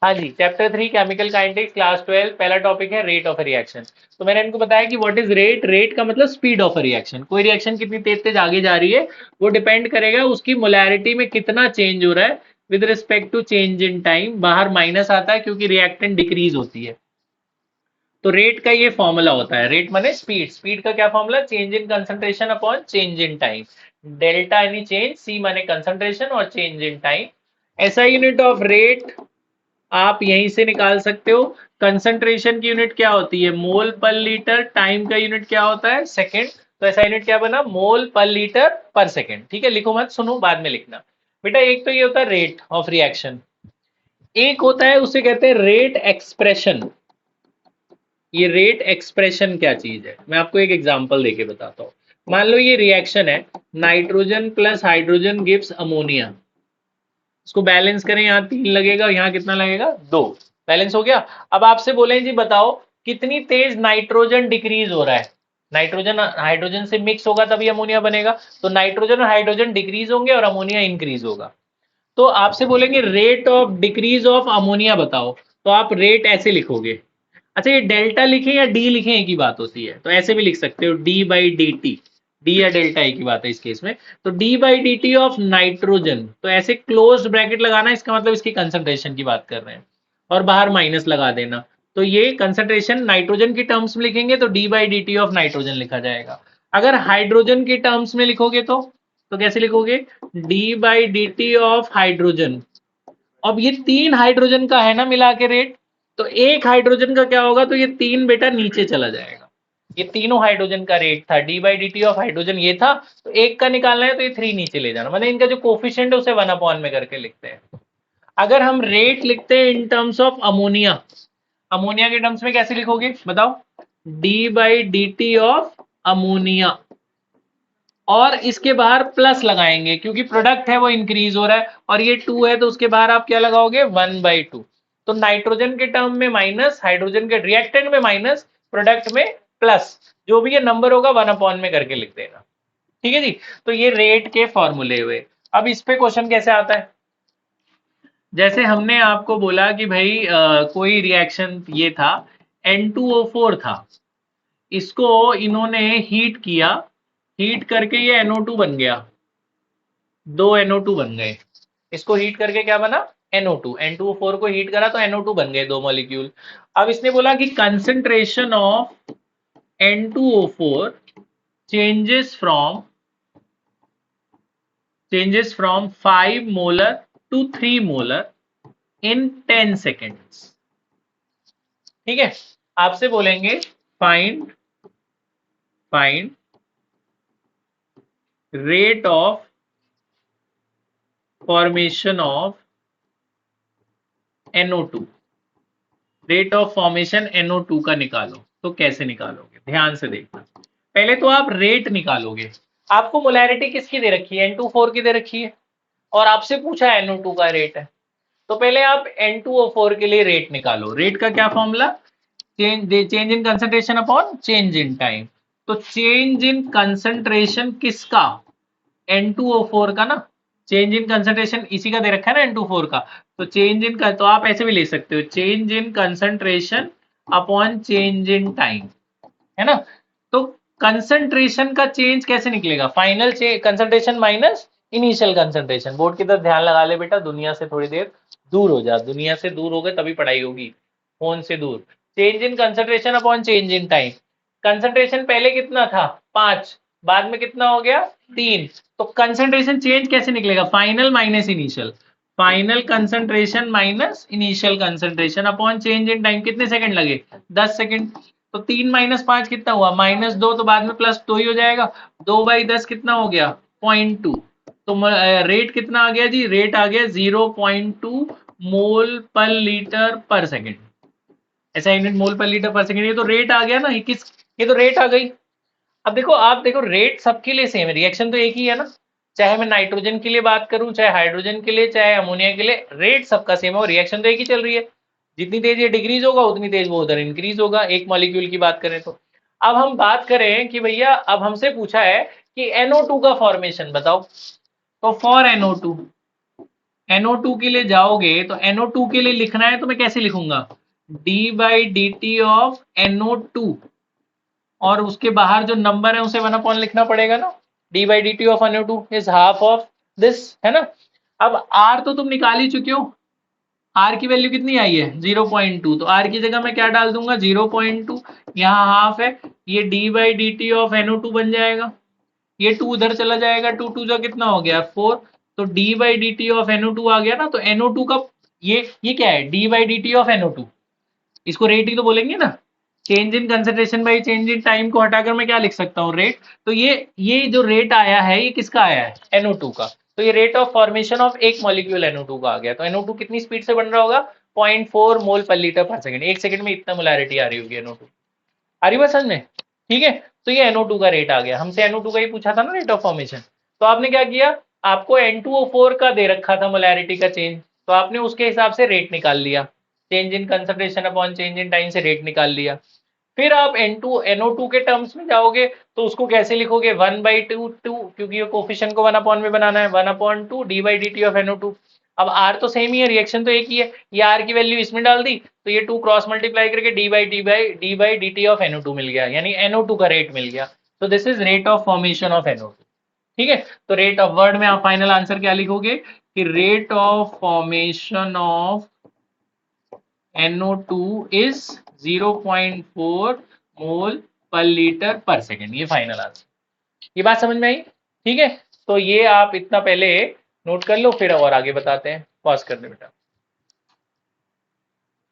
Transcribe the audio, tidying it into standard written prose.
हाँ जी, chapter 3 chemical kinetics class 12 पहला topic है रेट ऑफ रिएक्शन। तो मैंने इनको बताया कि व्हाट इज रेट। रेट का मतलब स्पीड ऑफ रिएक्शन। कोई रिएक्शन कितनी तेज तेज आगे जा रही है वो डिपेंड करेगा उसकी मोलैरिटी में कितना चेंज हो रहा है with respect to change in time. बाहर माइनस आता है क्योंकि रिएक्टेंट डिक्रीज होती है। तो रेट का ये फॉर्मूला होता है। रेट माने स्पीड। स्पीड का क्या formula? Change in concentration upon change in time. Delta यानी चेंज, सी माने कंसंट्रेशन और चेंज इन टाइम। ऐसा यूनिट ऑफ रेट आप यहीं से निकाल सकते हो। कंसंट्रेशन की यूनिट क्या होती है? मोल पर लीटर। टाइम का यूनिट क्या होता है? सेकंड। तो ऐसा यूनिट क्या बना? मोल पर लीटर पर सेकंड। ठीक है, लिखो मत, सुनो बाद में लिखना। बेटा एक तो ये होता है रेट ऑफ रिएक्शन, एक होता है उसे कहते हैं रेट एक्सप्रेशन। ये रेट एक्सप्रेशन क्या चीज है मैं आपको एक एग्जांपल देके बताता हूँ। मान लो ये रिएक्शन है, nitrogen plus hydrogen gives ammonia. इसको बैलेंस करें, यहाँ 3 लगेगा, यहाँ कितना लगेगा? 2। बैलेंस हो गया। अब आपसे बोले जी बताओ कितनी तेज नाइट्रोजन डिक्रीज हो रहा है। नाइट्रोजन हाइड्रोजन से मिक्स होगा तभी अमोनिया बनेगा। तो नाइट्रोजन और हाइड्रोजन डिक्रीज होंगे और अमोनिया इंक्रीज होगा। तो आपसे बोलेंगे rate of decrease of ammonia बताओ, तो आप रेट ऐसे लिखोगे। अच्छा, ये डेल्टा लिखें या डी लिखें एक ही बात होती है, तो ऐसे भी लिख सकते हो D by D T. D या डेल्टा एक ही बात है इस केस में। तो D by D T of nitrogen, तो ऐसे क्लोज ब्रैकेट लगाना, इसका मतलब इसकी कंसंट्रेशन की बात कर रहे हैं और बाहर माइनस लगा देना। तो ये कंसंट्रेशन नाइट्रोजन की टर्म्स में लिखेंगे तो D by D T of nitrogen लिखा जाएगा। अगर हाइड्रोजन की टर्म्स में लिखोगे तो कैसे लिखोगे? D by D T of hydrogen. अब ये 3 हाइड्रोजन का है ना मिला के रेट, तो एक हाइड्रोजन का क्या होगा? तो ये 3 बेटा नीचे चला जाएगा। ये तीनों हाइड्रोजन का रेट था, D by D T of hydrogen ये था। तो एक का निकालना है तो ये 3 नीचे ले जाना, मतलब इनका जो कोफिशिएंट है उसे 1 अपॉन में करके लिखते हैं। अगर हम रेट लिखते हैं in terms of ammonia, ammonia के टर्म्स में कैसे लिखोगे बताओ? D by D T of ammonia, और इसके बाहर प्लस लगाएंगे क्योंकि प्रोडक्ट है वो इंक्रीज हो रहा है, और ये 2 है तो उसके बाहर आप क्या लगाओगे? 1/2। तो नाइट्रोजन के टर्म में माइनस, हाइड्रोजन के रिएक्टेंट में माइनस, प्रोडक्ट में प्लस। जो भी ये नंबर होगा 1 अपॉन में करके लिख देना। ठीक है जी। तो ये रेट के फॉर्मूले हुए। अब इस पे क्वेश्चन कैसे आता है? जैसे हमने आपको बोला कि भाई कोई रिएक्शन ये था, N2O4 था, इसको इन्होंने हीट किया, हीट करके ये NO2 बन गया। 2 NO2 बन गए। इसको हीट करके क्या बना? NO2। N2O4 को हीट करा तो NO2 बन गए 2 मॉलिक्यूल। अब इसने बोला कि concentration of N2O4 changes from changes from 5 molar to 3 molar in 10 seconds. ठीक है, आपसे बोलेंगे find find rate of formation of NO2। Rate of formation NO2 का निकालो। तो कैसे निकालोगे? ध्यान से देखना। पहले तो आप रेट निकालोगे। आपको मोलैरिटी किसकी दे रखी है? N2O4 की दे रखी है, और आपसे पूछा है NO2 का रेट है। तो पहले आप N2O4 के लिए रेट निकालो। रेट का क्या formula? Change in concentration upon change in time. तो चेंज इन कंसंट्रेशन किसका? N2O4 का ना। चेंज इन कंसंट्रेशन इसी का दे रखा है ना, N2O4 का। तो चेंज इन का तो आप ऐसे भी ले सकते हो, change in concentration upon change in time, है ना। तो कंसंट्रेशन का चेंज कैसे निकलेगा? Final concentration minus initial concentration. Board की तरफ ध्यान लगा ले बेटा, दुनिया से थोड़ी देर दूर हो जा। दुनिया से दूर हो गए तभी पढ़ाई होगी, फोन से दूर। Change in concentration upon change in time. Concentration पहले कितना था? 5, बाद में कितना हो गया? 3। तो कंसंट्रेशन चेंज कैसे निकलेगा? Final minus initial. Final concentration minus initial concentration upon change in time. कितने सेकंड लगे? 10 सेकंड। तो 3 माइनस 5 कितना हुआ? -2। तो बाद में प्लस 2 ही हो जाएगा। 2/10 कितना हो गया? 0.2। तो रेट कितना आ गया जी? रेट आ गया 0.2 मोल पर लीटर पर सेकंड। ऐसा यूनिट मोल पर लीटर पर सेकंड। ये तो रेट आ गया ना, ये तो रेट आ गई। अब देखो, आप देखो रेट सबके लिए सेम है, रिएक्शन तो एक ही है ना। चाहे मैं नाइट्रोजन के लिए बात करूं, चाहे हाइड्रोजन के लिए, चाहे अमोनिया के लिए, रेट सबका सेम है और रिएक्शन तो एक ही चल रही है। जितनी तेज ये डिक्रीज होगा उतनी तेज वो उधर इंक्रीज होगा, एक मॉलिक्यूल की बात करें तो। अब हम बात करें कि भैया अब हमसे पूछा है कि NO2 का फॉर्मेशन बताओ। तो फॉर NO2 NO2 के लिए जाओगे तो NO2 के लिए लिखना है तो मैं कैसे लिखूंगा, d/dt ऑफ NO2, और उसके बाहर जो नंबर है उसे 1 लिखना पड़ेगा ना, d/dt of NO2 is half of this, है ना। अब R तो तुम निकाल ही चुके हो, R की वैल्यू कितनी आई है 0.2, तो R की जगह मैं क्या डाल दूंगा 0.2, यहाँ हाफ है, ये d/dt ऑफ NO2 बन जाएगा, ये 2 उधर चला जाएगा, 2 जा कितना हो गया 4, तो d/dt ऑफ NO2 आ गया ना, तो NO2 का ये क्या है d/dt ऑफ NO2, इसको रेट ही तो बोलेंगे ना, change in concentration by change in time को हटाकर मैं क्या लिख सकता हूँ रेट, तो ये जो रेट आया है ये किसका आया है NO2 का, तो ये रेट ऑफ फॉर्मेशन ऑफ एक मॉलिक्यूल NO2 का आ गया, तो NO2 कितनी स्पीड से बन रहा होगा 0.4 मोल पर लीटर पर सेकंड, एक सेकंड में इतना मोलैरिटी आ रही होगी NO2, आ रही बात समझ में, ठीक है। तो ये NO2 का रेट आ गया, हमसे NO2 का ही पूछा था ना रेट ऑफ फॉर्मेशन, तो आपने क्या किया, आपको N2O4 का दे रखा था मोलैरिटी का चेंज, तो आपने उसके हिसाब से रेट निकाल लिया, change in concentration upon change in time से रेट निकाल लिया। फिर आप NO2 के टर्म्स में जाओगे तो उसको कैसे लिखोगे 1/2 क्योंकि ये कोफिशिएंट को 1 में बनाना है, 1/2 d/dt ऑफ NO2। अब R तो सेम ही है, रिएक्शन तो एक ही है, ये R की वैल्यू इसमें डाल दी तो ये 2 क्रॉस मल्टीप्लाई करके d/dt ऑफ NO2 मिल गया, यानी NO2 का रेट मिल गया, तो this is rate of formation of NO2, ठीक है। तो रेट ऑफ वर्ड में आप फाइनल आंसर क्या लिखोगे कि rate of formation of NO2 is 0.4 मोल पर लीटर पर सेकेंड, ये फाइनल आंसर, ये बात समझ में आई, ठीक है। तो ये आप इतना पहले नोट कर लो, फिर और आगे बताते हैं, पॉज कर दे बेटा।